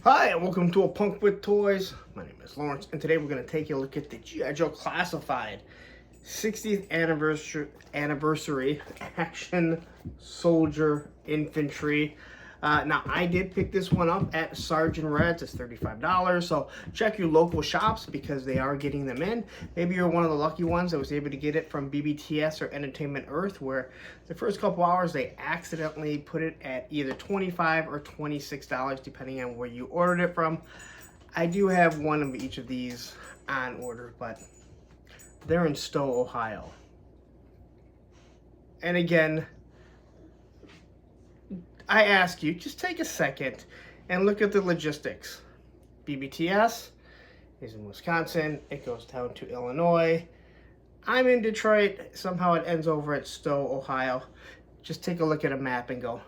Hi, and welcome to A Punk with Toys. My name is Lawrence, and today we're going to take a look at the G.I. Joe Classified 60th Anniversary Action Soldier Infantry. Now, I did pick this one up at Sergeant Red's. It's $35, so check your local shops because they are getting them in. Maybe you're one of the lucky ones that was able to get it from BBTS or Entertainment Earth, where the first couple hours they accidentally put it at either $25 or $26, depending on where you ordered it from. I do have one of each of these on order, but they're in Stowe, Ohio. And again, I ask you, just take a second and look at the logistics. BBTS is in Wisconsin. It goes down to Illinois. I'm in Detroit. Somehow it ends over at Stowe, Ohio. Just take a look at a map and go,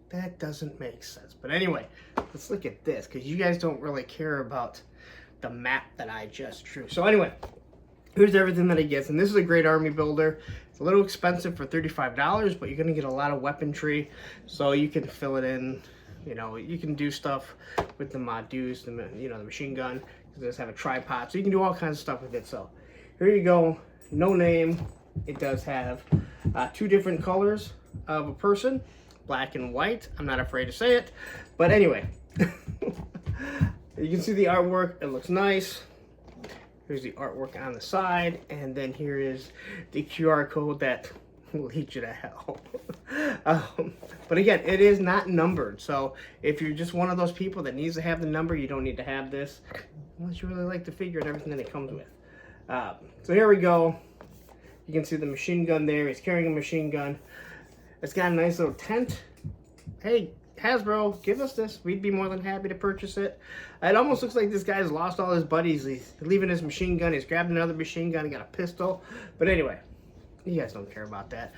that doesn't make sense. But anyway, let's look at this because you guys don't really care about the map that I just drew. So anyway, here's everything that it gets. And this is a great army builder. It's a little expensive for $35, but you're going to get a lot of weaponry. So you can fill it in. You know, you can do stuff with the modules, the machine gun. It does have a tripod. So you can do all kinds of stuff with it. So here you go. No name. It does have two different colors of a person. Black and white. I'm not afraid to say it. But anyway. You can see the artwork. It looks nice. Here's the artwork on the side, and then here is the QR code that will lead you to hell. But again, it is not numbered, so if you're just one of those people that needs to have the number, you don't need to have this, unless you really like the figure and everything that it comes with. So here we go. You can see the machine gun there. He's carrying a machine gun. It's got a nice little tent. Hey, Hasbro, give us this. We'd be more than happy to purchase it. It almost looks like this guy's lost all his buddies. He's leaving his machine gun. He's grabbed another machine gun. He got a pistol. But anyway, you guys don't care about that.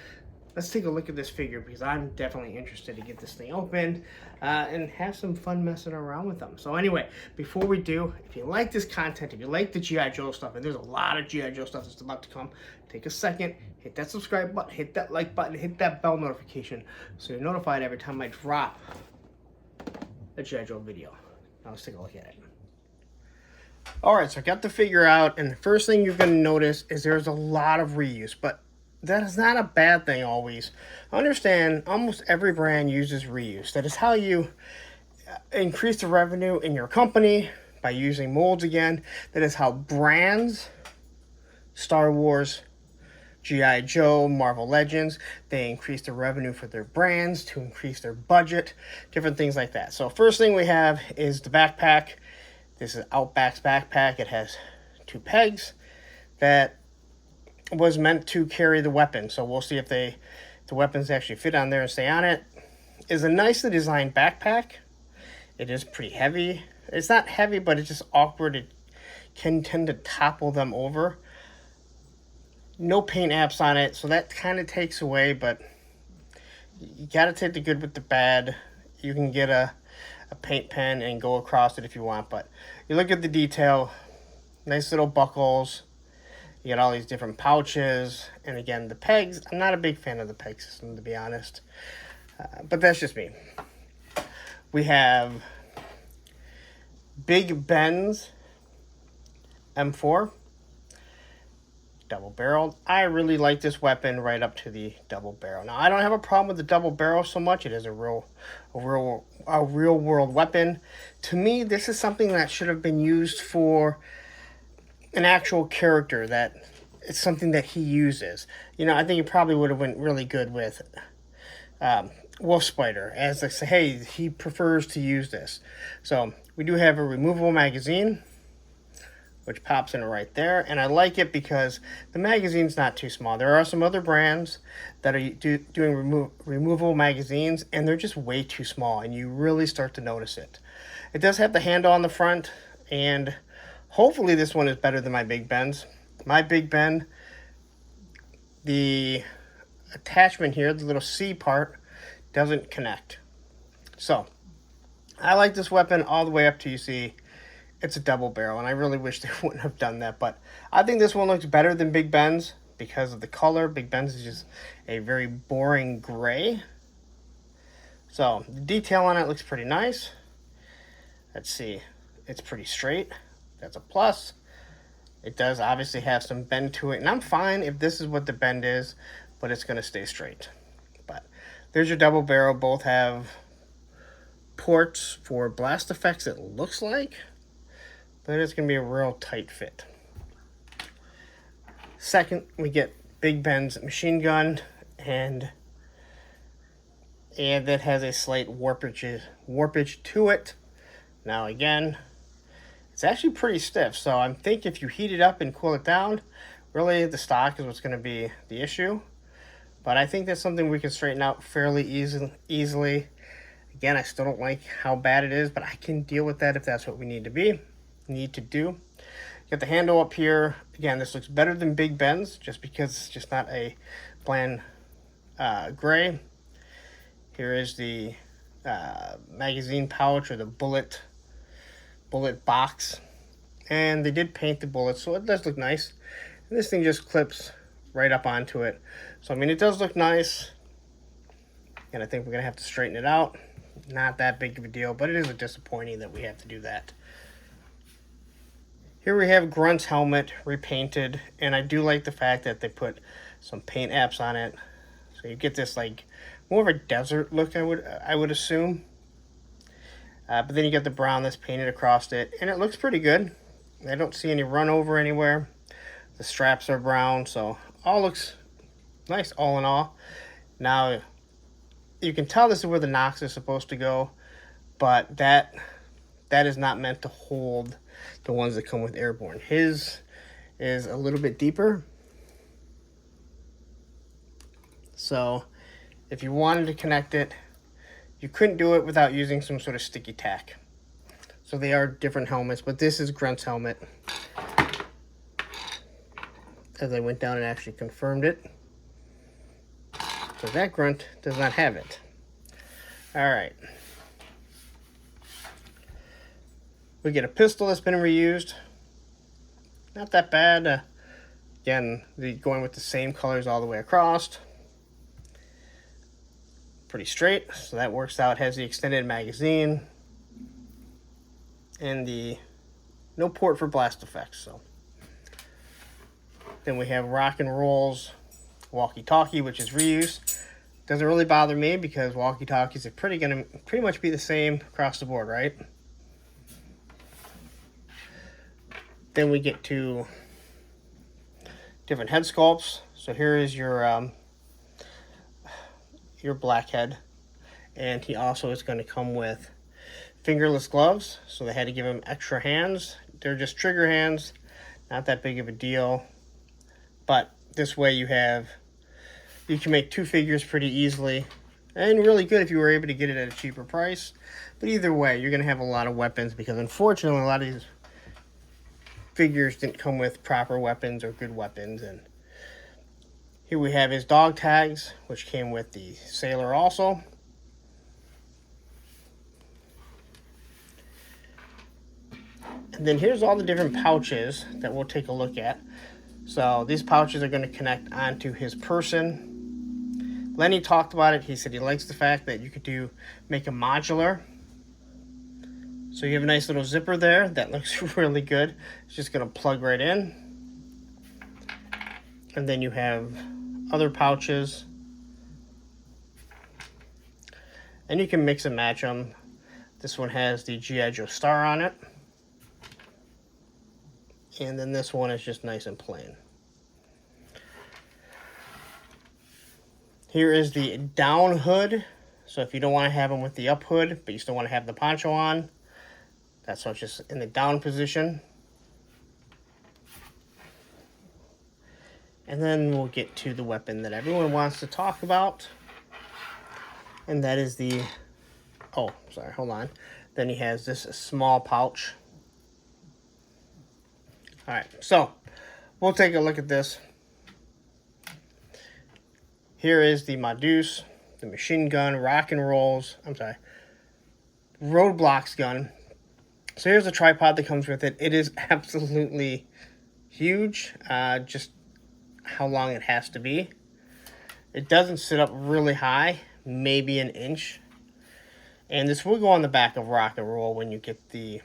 Let's take a look at this figure because I'm definitely interested to get this thing opened and have some fun messing around with them. So anyway, before we do, if you like this content, if you like the G.I. Joe stuff, and there's a lot of G.I. Joe stuff that's about to come, take a second, hit that subscribe button, hit that like button, hit that bell notification so you're notified every time I drop a G.I. Joe video. Now let's take a look at it. Alright, so I got the figure out, and the first thing you're going to notice is there's a lot of reuse, but that is not a bad thing always. Understand, almost every brand uses reuse. That is how you increase the revenue in your company, by using molds again. That is how brands, Star Wars, G.I. Joe, Marvel Legends, they increase the revenue for their brands to increase their budget, different things like that. So first thing we have is the backpack. This is Outback's backpack. It has two pegs that was meant to carry the weapon. So we'll see if the weapons actually fit on there and stay on it. It's a nicely designed backpack. It is pretty heavy. It's not heavy, but it's just awkward. It can tend to topple them over. No paint apps on it, so that kind of takes away, but you got to take the good with the bad. You can get a paint pen and go across it if you want, but you look at the detail, nice little buckles. You got all these different pouches, and again, the pegs. I'm not a big fan of the peg system, to be honest, but that's just me. We have Big Ben's M4, double-barreled. I really like this weapon right up to the double barrel. Now, I don't have a problem with the double barrel so much. It is a real world weapon. To me, this is something that should have been used for an actual character, that it's something that he uses. You know, I think it probably would have went really good with Wolf Spider, as they say, hey, he prefers to use this. So we do have a removable magazine, which pops in right there, and I like it because the magazine's not too small. There are some other brands that are doing removable magazines, and they're just way too small, and you really start to notice it. It does have the handle on the front, and hopefully this one is better than my Big Ben's. My Big Ben, the attachment here, the little C part, doesn't connect. So, I like this weapon all the way up to, you see, it's a double barrel, and I really wish they wouldn't have done that, but I think this one looks better than Big Ben's because of the color. Big Ben's is just a very boring gray. So, the detail on it looks pretty nice. Let's see. It's pretty straight. That's a plus. It does obviously have some bend to it, and I'm fine if this is what the bend is, but it's going to stay straight. But there's your double barrel. Both have ports for blast effects, it looks like, but it's going to be a real tight fit. Second, we get Big Ben's machine gun, and that has a slight warpage to it. Now again, it's actually pretty stiff, so I think if you heat it up and cool it down, really the stock is what's going to be the issue. But I think that's something we can straighten out fairly easily. Again, I still don't like how bad it is, but I can deal with that if that's what we need to do. Get the handle up here. Again, this looks better than Big Ben's just because it's just not a bland gray. Here is the magazine pouch, or the bullet box, and they did paint the bullets, so it does look nice. And this thing just clips right up onto it, so I mean, it does look nice, and I think we're gonna have to straighten it out. Not that big of a deal, but it is disappointing that we have to do that. Here we have Grunt's helmet repainted, and I do like the fact that they put some paint apps on it, so you get this like more of a desert look, I would assume. But then you get the brown that's painted across it, and it looks pretty good. I don't see any run over anywhere. The straps are brown, so all looks nice all in all. Now, you can tell this is where the nocks are supposed to go, but that is not meant to hold the ones that come with Airborne. His is a little bit deeper. So, if you wanted to connect it, you couldn't do it without using some sort of sticky tack. So they are different helmets, but this is Grunt's helmet. As I went down and actually confirmed it. So that Grunt does not have it. Alright. We get a pistol that's been reused. Not that bad. Again, going with the same colors all the way across. Pretty straight, so that works out. Has the extended magazine and the no port for blast effects. So then we have Rock and Roll's walkie-talkie, which is reused. Doesn't really bother me because walkie-talkies are pretty much be the same across the board, right? Then we get to different head sculpts. So here is your blackhead, and he also is going to come with fingerless gloves, so they had to give him extra hands. They're just trigger hands, not that big of a deal, but this way you can make two figures pretty easily, and really good if you were able to get it at a cheaper price. But either way, you're going to have a lot of weapons, because unfortunately a lot of these figures didn't come with proper weapons or good weapons. And here we have his dog tags, which came with the sailor also. And then here's all the different pouches that we'll take a look at. So these pouches are going to connect onto his person. Lenny talked about it. He said he likes the fact that you could make a modular. So you have a nice little zipper there. That looks really good. It's just going to plug right in. And then you have other pouches. And you can mix and match them. This one has the G.I. Joe star on it. And then this one is just nice and plain. Here is the down hood. So if you don't want to have them with the up hood, but you still want to have the poncho on, that's why it's just in the down position. And then we'll get to the weapon that everyone wants to talk about. And that is the... Oh, sorry, hold on. Then he has this small pouch. Alright, so we'll take a look at this. Here is the Modus, the machine gun, Roadblock's gun. So here's the tripod that comes with it. It is absolutely huge, just how long it has to be. It doesn't sit up really high, maybe an inch. And this will go on the back of Rock and Roll when you get the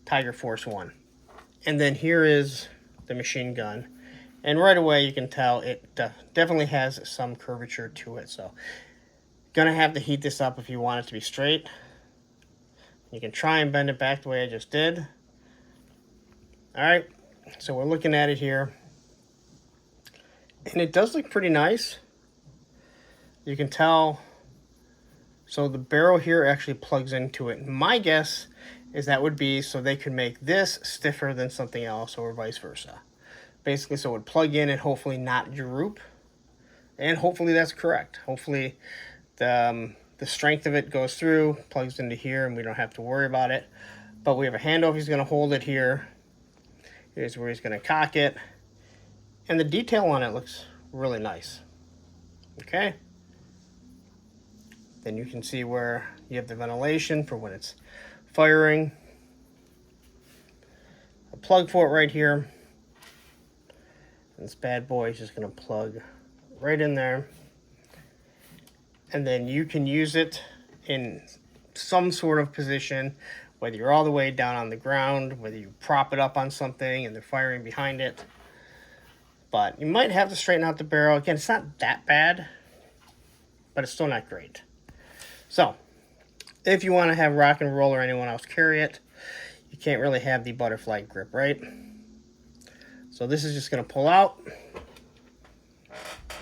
Tiger Force 1. And then here is the machine gun. And right away you can tell it definitely has some curvature to it. So gonna have to heat this up if you want it to be straight. You can try and bend it back the way I just did. Alright, so we're looking at it here. And it does look pretty nice. You can tell. So the barrel here actually plugs into it. My guess is that would be so they could make this stiffer than something else, or vice versa. Basically, so it would plug in and hopefully not droop. And hopefully that's correct. Hopefully the strength of it goes through, plugs into here, and we don't have to worry about it. But we have a handoff. He's going to hold it here. Here's where he's going to cock it. And the detail on it looks really nice. Okay. Then you can see where you have the ventilation for when it's firing. A plug for it right here. And this bad boy is just going to plug right in there. And then you can use it in some sort of position, whether you're all the way down on the ground, whether you prop it up on something and they're firing behind it. But you might have to straighten out the barrel. Again, it's not that bad, but it's still not great. So, if you want to have Rock and Roll or anyone else carry it, you can't really have the butterfly grip, right? So this is just going to pull out,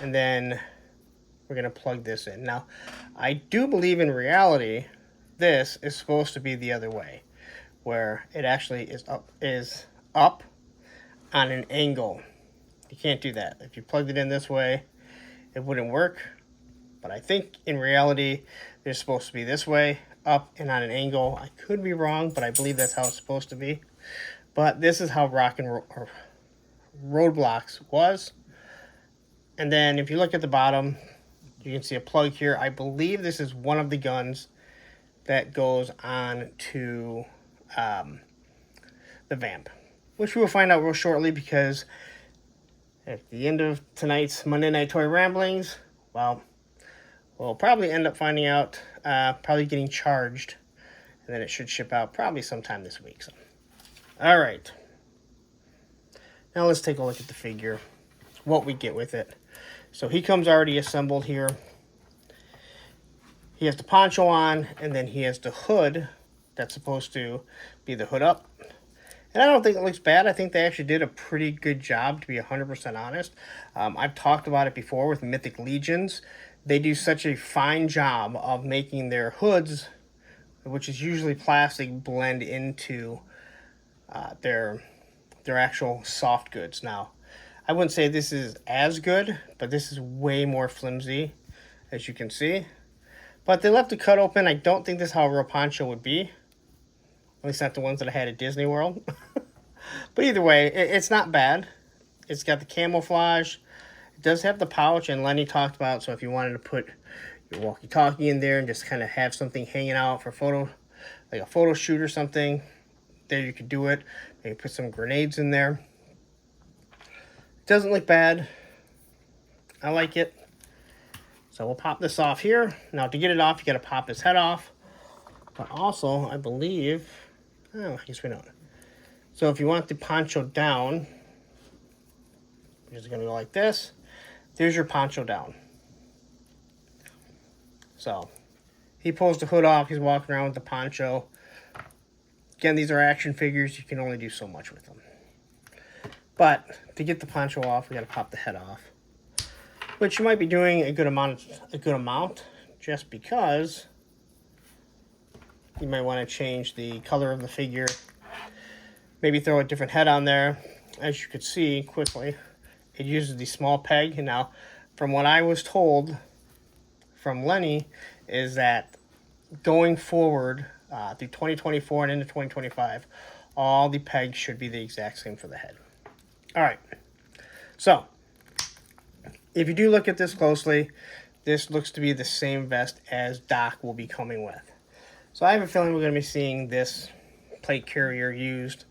and then we're going to plug this in. Now, I do believe in reality, this is supposed to be the other way, where it actually is up on an angle. You can't do that. If you plugged it in this way, it wouldn't work. But I think in reality, they're supposed to be this way, up and on an angle. I could be wrong, but I believe that's how it's supposed to be. But this is how Rock and Roll, or Roadblocks was. And then if you look at the bottom, you can see a plug here. I believe this is one of the guns that goes on to the Vamp, which we will find out real shortly, because at the end of tonight's Monday Night Toy Ramblings, well, we'll probably end up finding out, probably getting charged, and then it should ship out probably sometime this week. So, all right. Now let's take a look at the figure, what we get with it. So he comes already assembled here. He has the poncho on, and then he has the hood that's supposed to be the hood up. And I don't think it looks bad. I think they actually did a pretty good job, to be 100% honest. I've talked about it before with Mythic Legions. They do such a fine job of making their hoods, which is usually plastic, blend into their actual soft goods. Now, I wouldn't say this is as good, but this is way more flimsy, as you can see. But they left the cut open. I don't think this is how a real poncho would be. At least not the ones that I had at Disney World. But either way, it's not bad. It's got the camouflage. It does have the pouch, and Lenny talked about, so if you wanted to put your walkie-talkie in there and just kind of have something hanging out for photo, like a photo shoot or something, there you could do it. Maybe put some grenades in there. It doesn't look bad. I like it. So we'll pop this off here. Now to get it off, you got to pop his head off. But also, I believe, oh, I guess we don't. So if you want the poncho down, you're just going to go like this. There's your poncho down. So he pulls the hood off. He's walking around with the poncho. Again, these are action figures. You can only do so much with them. But to get the poncho off, we got to pop the head off, which you might be doing a good amount, just because you might want to change the color of the figure. Maybe throw a different head on there. As you could see quickly, it uses the small peg. And now, from what I was told from Lenny, is that going forward through 2024 and into 2025, all the pegs should be the exact same for the head. All right. So, if you do look at this closely, this looks to be the same vest as Doc will be coming with. So I have a feeling we're going to be seeing this plate carrier used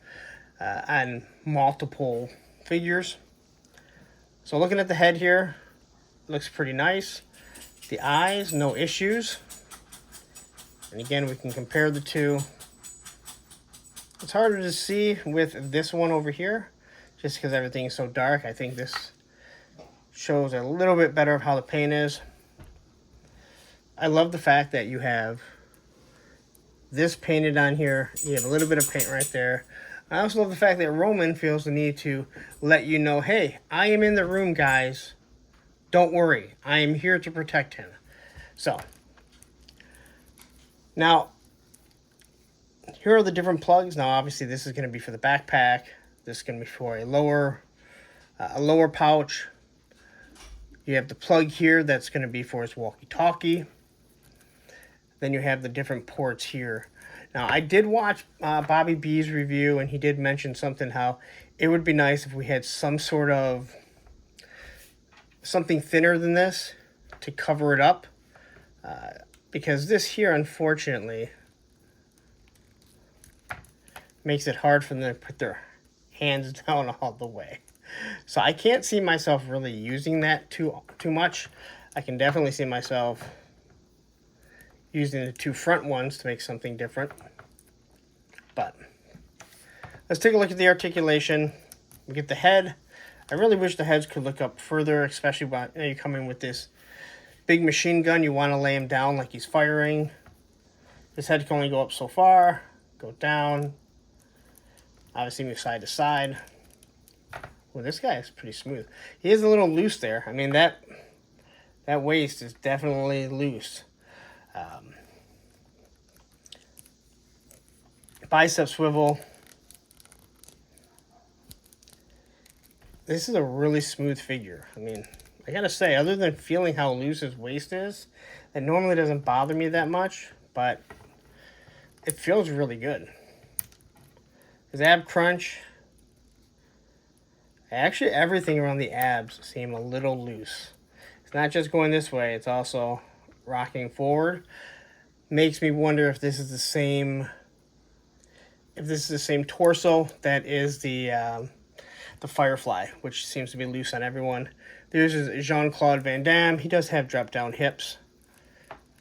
on multiple figures. So looking at the head here, looks pretty nice. The eyes, no issues. And again, we can compare the two. It's harder to see with this one over here, just because everything is so dark. I think this shows a little bit better of how the paint is. I love the fact that you have this painted on here. You have a little bit of paint right there. I also love the fact that Roman feels the need to let you know, hey, I am in the room, guys. Don't worry. I am here to protect him. So, now, here are the different plugs. Now, obviously, this is going to be for the backpack. This is going to be for a lower pouch. You have the plug here that's going to be for his walkie-talkie. Then you have the different ports here. Now, I did watch Bobby B's review, and he did mention something how it would be nice if we had some sort of something thinner than this to cover it up. Because this here, unfortunately, makes it hard for them to put their hands down all the way. So I can't see myself really using that too much. I can definitely see myself using the two front ones to make something different. But let's take a look at the articulation. We get the head. I really wish the heads could look up further, especially when you come in with this big machine gun. You want to lay him down like he's firing. This head can only go up so far, go down. Obviously move side to side. Well, this guy is pretty smooth. He is a little loose there. I mean, that waist is definitely loose. Bicep swivel. This is a really smooth figure. I mean, I gotta say, other than feeling how loose his waist is, it normally doesn't bother me that much, but it feels really good. His ab crunch. Actually, everything around the abs seem a little loose. It's not just going this way, it's also rocking forward. Makes me wonder if this is the same torso that is the Firefly, which seems to be loose on everyone. There's Jean-Claude Van Damme. He does have drop down hips.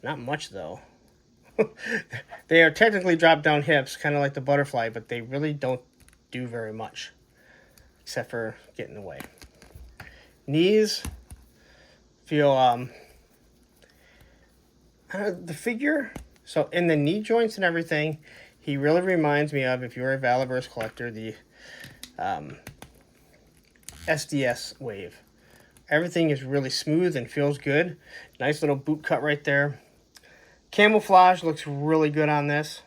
Not much though. They are technically drop down hips, kind of like the butterfly, but they really don't do very much, except for getting away. Knees feel the figure. So in the knee joints and everything, he really reminds me of, if you're a Valaverse collector, the SDS wave. Everything is really smooth and feels good. Nice little boot cut right there. Camouflage looks really good on this.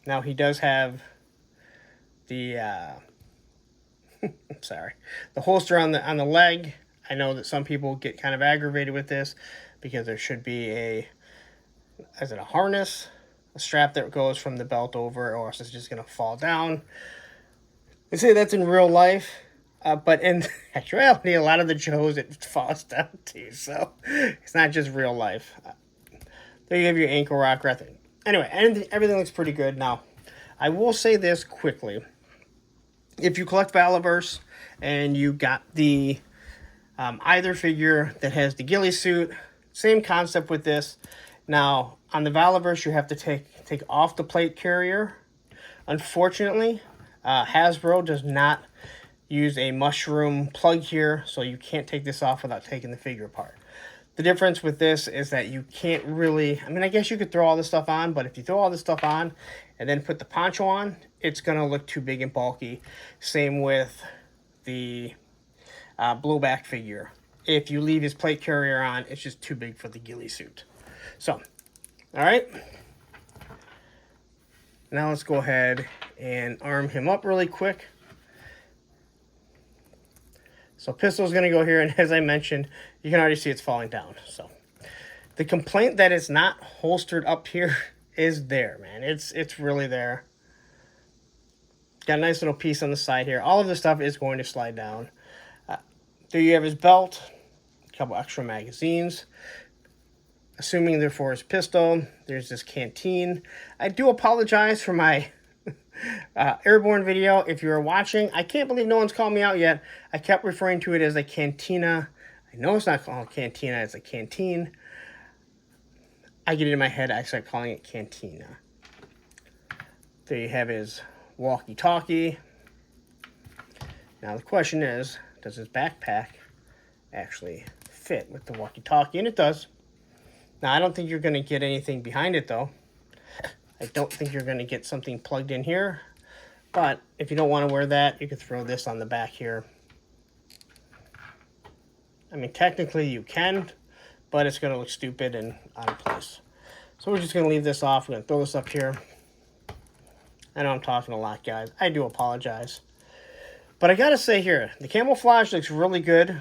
Now he does have the the holster on the leg. I know that some people get kind of aggravated with this because there should be a harness, a strap that goes from the belt over, or else it's just going to fall down. They say that's in real life, but in actuality, a lot of the Joes, it falls down too, so it's not just real life. There you have your ankle rock right there. Anyway, everything looks pretty good. Now, I will say this quickly. If you collect Valaverse and you got the either figure that has the ghillie suit, same concept with this. Now, on the Valaverse, you have to take off the plate carrier. Unfortunately, Hasbro does not use a mushroom plug here, so you can't take this off without taking the figure apart. The difference with this is that you can't really, I mean, I guess you could throw all this stuff on, but if you throw all this stuff on and then put the poncho on, it's going to look too big and bulky. Same with the blowback figure. If you leave his plate carrier on, it's just too big for the ghillie suit. So, all right. Now let's go ahead and arm him up really quick. So pistol's going to go here, and as I mentioned, you can already see it's falling down. So the complaint that it's not holstered up here is there, man. It's really there. Got a nice little piece on the side here. All of this stuff is going to slide down. There you have his belt, a couple extra magazines. Assuming they're for his pistol. There's this canteen. I do apologize for my Airborne video. If you're watching, I can't believe no one's called me out yet. I kept referring to it as a cantina. I know it's not called cantina, it's a canteen. I get it in my head, I start calling it Cantina. There you have his walkie-talkie. Now the question is, does his backpack actually fit with the walkie-talkie? And it does. Now I don't think you're going to get anything behind it though. I don't think you're going to get something plugged in here. But if you don't want to wear that, you could throw this on the back here. I mean, technically you can, but it's going to look stupid and out of place. So we're just going to leave this off. We're going to throw this up here. I know I'm talking a lot, guys. I do apologize. But I got to say here, the camouflage looks really good.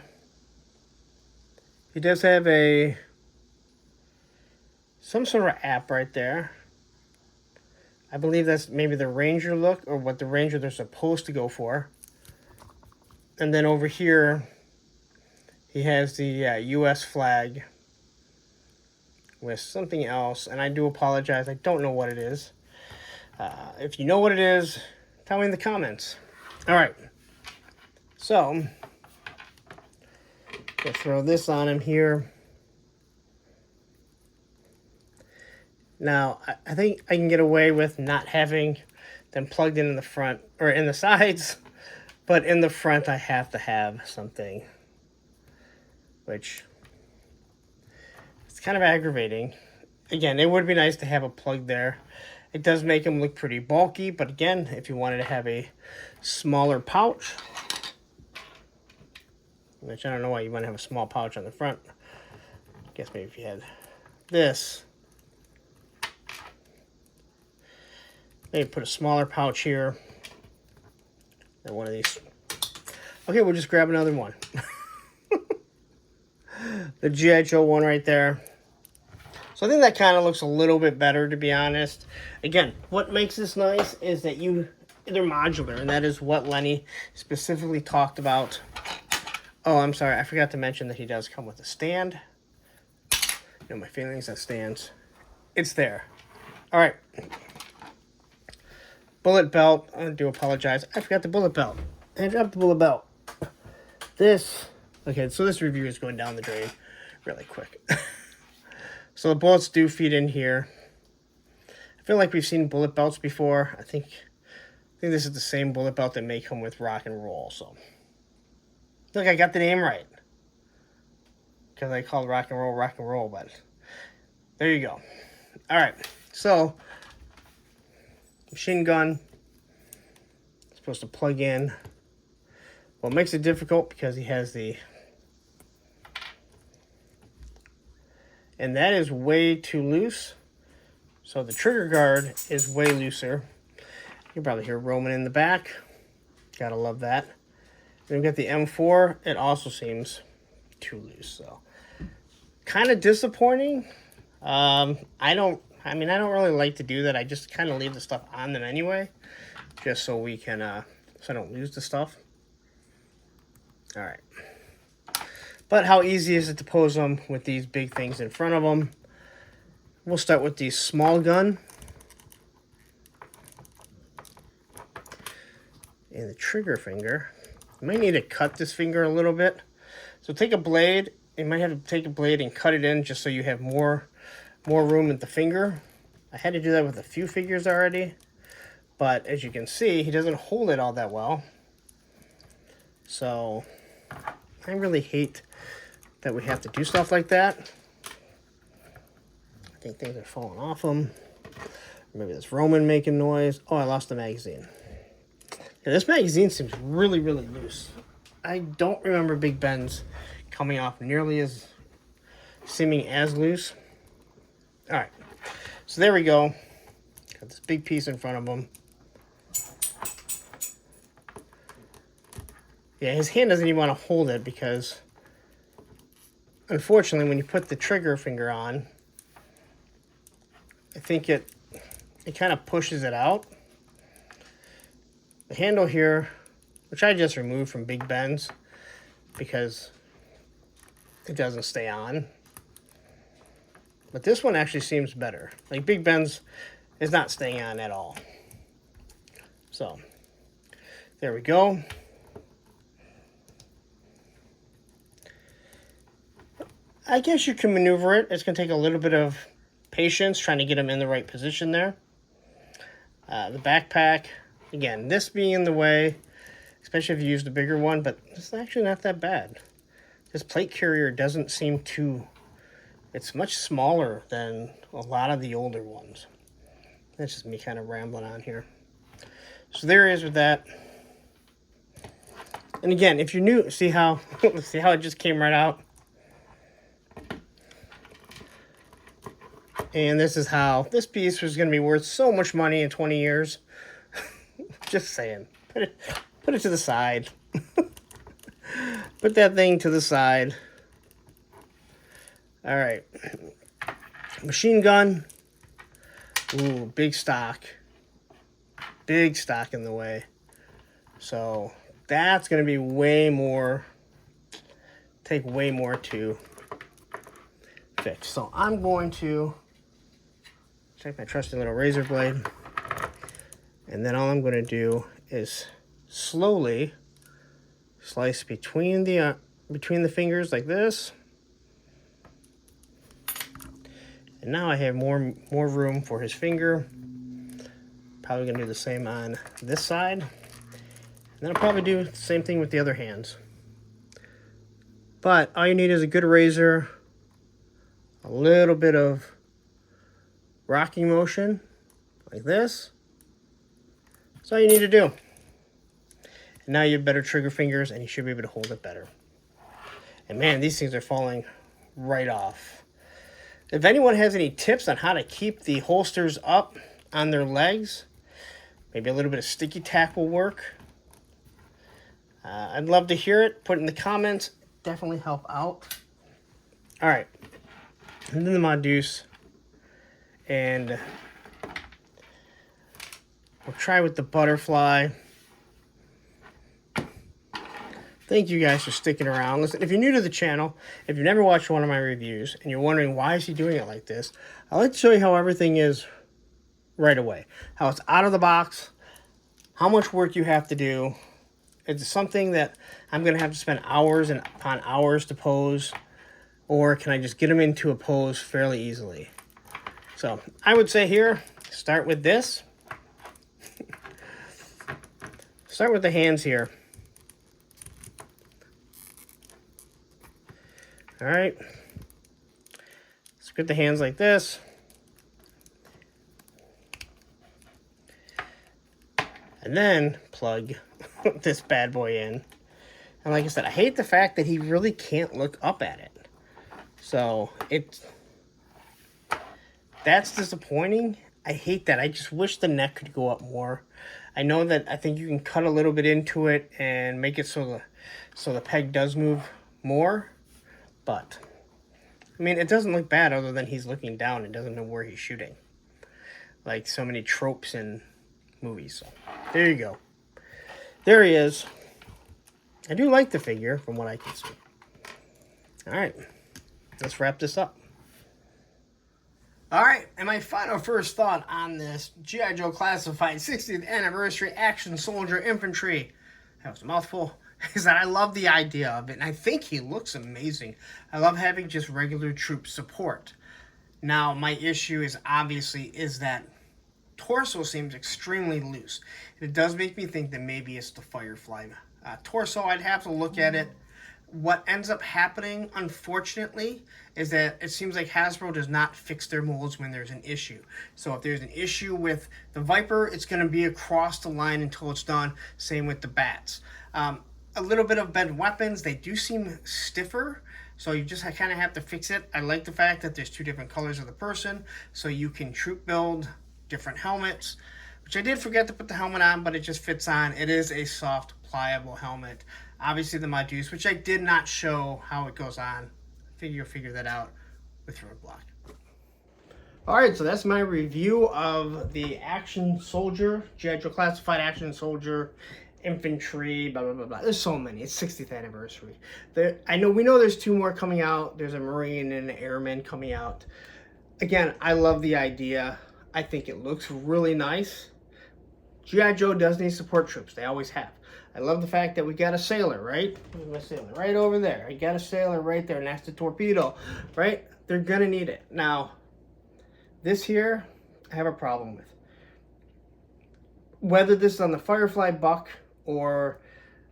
He does have some sort of app right there. I believe that's maybe the Ranger look, or what the Ranger they're supposed to go for. And then over here, he has the U.S. flag with something else. And I do apologize. I don't know what it is. If you know what it is, tell me in the comments. All right. So, we'll throw this on him here. Now, I think I can get away with not having them plugged in the front, or in the sides, but in the front I have to have something, which it's kind of aggravating. Again, it would be nice to have a plug there. It does make them look pretty bulky, but again, if you wanted to have a smaller pouch, which I don't know why you want to have a small pouch on the front. I guess maybe if you had this, maybe put a smaller pouch here, and one of these. Okay, we'll just grab another one. The G.I. Joe one right there. So I think that kind of looks a little bit better, to be honest. Again, what makes this nice is that they're modular, and that is what Lenny specifically talked about. Oh, I'm sorry, I forgot to mention that he does come with a stand. You know my feelings on stands. It's there. All right. Bullet belt. I do apologize. I forgot the bullet belt. I dropped the bullet belt. Okay, so this review is going down the drain really quick. So the bullets do feed in here. I feel like we've seen bullet belts before. I think this is the same bullet belt that may come with rock and roll. So, look, I got the name right. Because I called rock and roll, but there you go. All right, so machine gun. It's supposed to plug in. Well, it makes it difficult because he has and that is way too loose. So the trigger guard is way looser. You can probably hear Roman in the back. Gotta love that. Then we got the M4. It also seems too loose. So kind of disappointing. I don't really like to do that. I just kind of leave the stuff on them anyway, just so we can so I don't lose the stuff. All right. But how easy is it to pose them with these big things in front of them? We'll start with the small gun. And the trigger finger. You might need to cut this finger a little bit. So take a blade. You might have to take a blade and cut it in just so you have more room at the finger. I had to do that with a few figures already. But as you can see, he doesn't hold it all that well. So I really hate that we have to do stuff like that. I think things are falling off him. Maybe that's Roman making noise. Oh, I lost the magazine. Yeah, this magazine seems really, really loose. I don't remember Big Ben's coming off nearly as seeming as loose. All right, so there we go. Got this big piece in front of him. Yeah, his hand doesn't even want to hold it because, unfortunately, when you put the trigger finger on, I think it kind of pushes it out. The handle here, which I just removed from Big Ben's because it doesn't stay on. But this one actually seems better. Like Big Ben's is not staying on at all. So, there we go. I guess you can maneuver it. It's going to take a little bit of patience trying to get them in the right position there. The backpack, again, this being in the way, especially if you use the bigger one, but it's actually not that bad. This plate carrier doesn't seem too, it's much smaller than a lot of the older ones. That's just me kind of rambling on here. So there it is with that. And again, if you're new, see how it just came right out? And this is how this piece was going to be worth so much money in 20 years. Just saying. Put it to the side. Put that thing to the side. All right. Machine gun. Ooh, big stock. Big stock in the way. So that's going to be way more, take way more to fix. So I'm going to take my trusty little razor blade. And then all I'm going to do is slowly slice between the fingers like this. And now I have more room for his finger. Probably gonna do the same on this side. And then I'll probably do the same thing with the other hands. But all you need is a good razor, a little bit of rocking motion, like this. That's all you need to do. And now you have better trigger fingers and you should be able to hold it better. And man, these things are falling right off. If anyone has any tips on how to keep the holsters up on their legs, maybe a little bit of sticky tack will work. I'd love to hear it. Put it in the comments. Definitely help out. All right. And then the Modus. And we'll try with the butterfly. Thank you guys for sticking around. Listen, if you're new to the channel, if you've never watched one of my reviews, and you're wondering why is he doing it like this, I'd like to show you how everything is right away. How it's out of the box, how much work you have to do. It's something that I'm going to have to spend hours and upon hours to pose, or can I just get them into a pose fairly easily? So I would say here, start with this. Start with the hands here. All right, let's get the hands like this. And then plug this bad boy in. And like I said, I hate the fact that he really can't look up at it. So that's disappointing. I hate that. I just wish the neck could go up more. I know that I think you can cut a little bit into it and make it so the peg does move more. But, I mean, it doesn't look bad other than he's looking down and doesn't know where he's shooting. Like so many tropes in movies. So, there you go. There he is. I do like the figure from what I can see. Alright, let's wrap this up. Alright, and my final first thought on this G.I. Joe Classified 60th Anniversary Action Soldier Infantry. That was a mouthful. Is that I love the idea of it, and I think he looks amazing. I love having just regular troop support. Now, my issue is obviously that torso seems extremely loose. It does make me think that maybe it's the Firefly torso. I'd have to look at it. What ends up happening, unfortunately, is that it seems like Hasbro does not fix their molds when there's an issue. So if there's an issue with the Viper, it's going to be across the line until it's done. Same with the Bats. A little bit of bent weapons, they do seem stiffer, so you just kind of have to fix it. I like the fact that there's two different colors of the person, so you can troop build different helmets, which I did forget to put the helmet on, but it just fits on. It is a soft, pliable helmet. Obviously the Modus, which I did not show how it goes on. You'll figure that out with roadblock. Alright, so that's my review of the Action Soldier, G.I. Joe Classified Action Soldier Infantry, blah, blah, blah, blah. There's so many. It's 60th anniversary. We know there's two more coming out. There's a Marine and an Airman coming out. Again, I love the idea. I think it looks really nice. G.I. Joe does need support troops. They always have. I love the fact that we got a sailor, right? Where's my sailor? Right over there. I got a sailor right there next to torpedo, right? They're going to need it. Now, This here, I have a problem with. Whether this is on the Firefly Buck or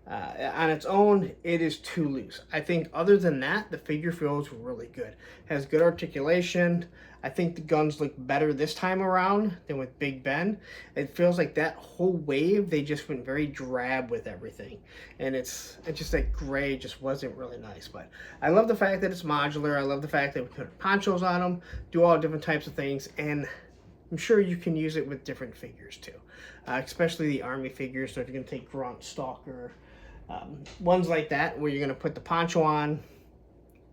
on its own, it is too loose. I think other than that, the figure feels really good. Has good articulation. I think the guns look better this time around than with Big Ben. It feels like that whole wave, they just went very drab with everything. And it's just that gray just wasn't really nice. But I love the fact that it's modular. I love the fact that we can put ponchos on them, do all different types of things. And I'm sure you can use it with different figures too. Especially the army figures. So if you're going to take Grunt, Stalker, ones like that where you're going to put the poncho on,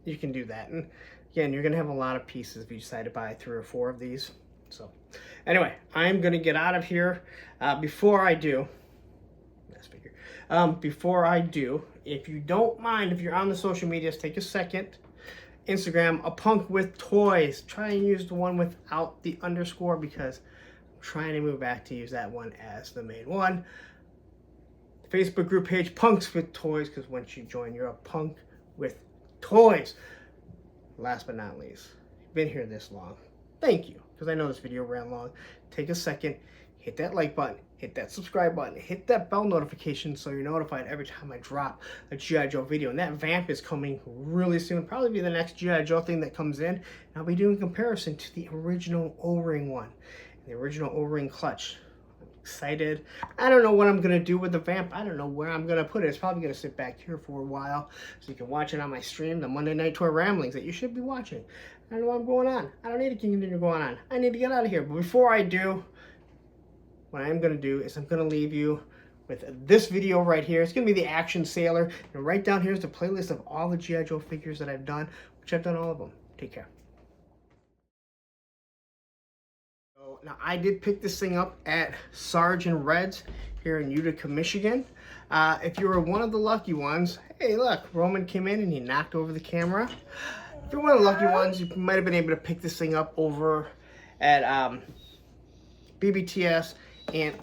you can do that. And again, you're going to have a lot of pieces if you decide to buy 3 or 4 of these. So anyway, I'm going to get out of here. Before I do, if you don't mind, if you're on the social medias, take a second. Instagram, A Punk with Toys. Try and use the one without the underscore because I'm trying to move back to use that one as the main one. Facebook group page, Punks with Toys, because once you join, you're a punk with toys. Last but not least, you've been here this long. Thank you, because I know this video ran long. Take a second, hit that like button, hit that subscribe button, hit that bell notification so you're notified every time I drop a G.I. Joe video. And that vamp is coming really soon. Probably be the next G.I. Joe thing that comes in. And I'll be doing a comparison to the original O-ring one, the original O-ring clutch. Excited. I don't know what I'm gonna do with the vamp. I don't know where I'm gonna put it. It's probably gonna sit back here for a while so you can watch it on my stream, the Monday Night Toy Ramblings that you should be watching. I don't know what I'm going on. I don't need to continue going on. I need to get out of here. But before I do, what I'm gonna do is I'm gonna leave you with this video right here. It's gonna be the Action Sailor, and right down here is the playlist of all the G.I. Joe figures that I've done, which I've done all of them. Take care. Now, I did pick this thing up at Sarge and Red's here in Utica, Michigan. If you were one of the lucky ones, hey, look, Roman came in and he knocked over the camera. If you're one of the lucky ones, you might have been able to pick this thing up over at BBTS. And